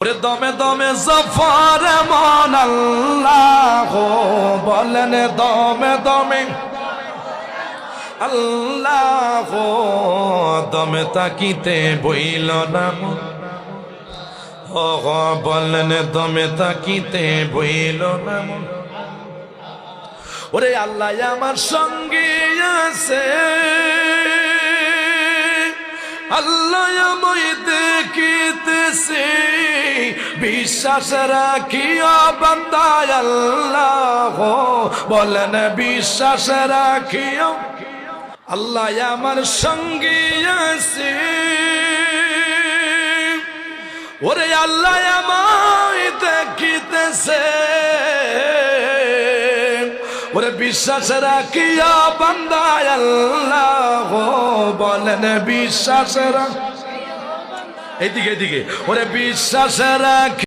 দমে দমে জফর মন আল্লাহ বলেন দমে দমে আল্লাহ দমে তাকিতে বইল না বলেন দমে তাকিতে বইল না ওরে আল্লাহ আমার সঙ্গে আছে আল্লাহ আমায় দেখিতেছে বিশ্বাস রাখিয়া বান্দা আল্লাহ বলেন বিশ্বাস রাখিয়া আল্লাহ আমার সঙ্গে আছে ওরে আল্লাহ আমায় দেখিতেছে ওরে বিশ্বাস রাখিয়া বান্দা আল্লাহ বলেন বিশ্বাস রাখ এইদিকে ওরে বিশ্বাস রাখ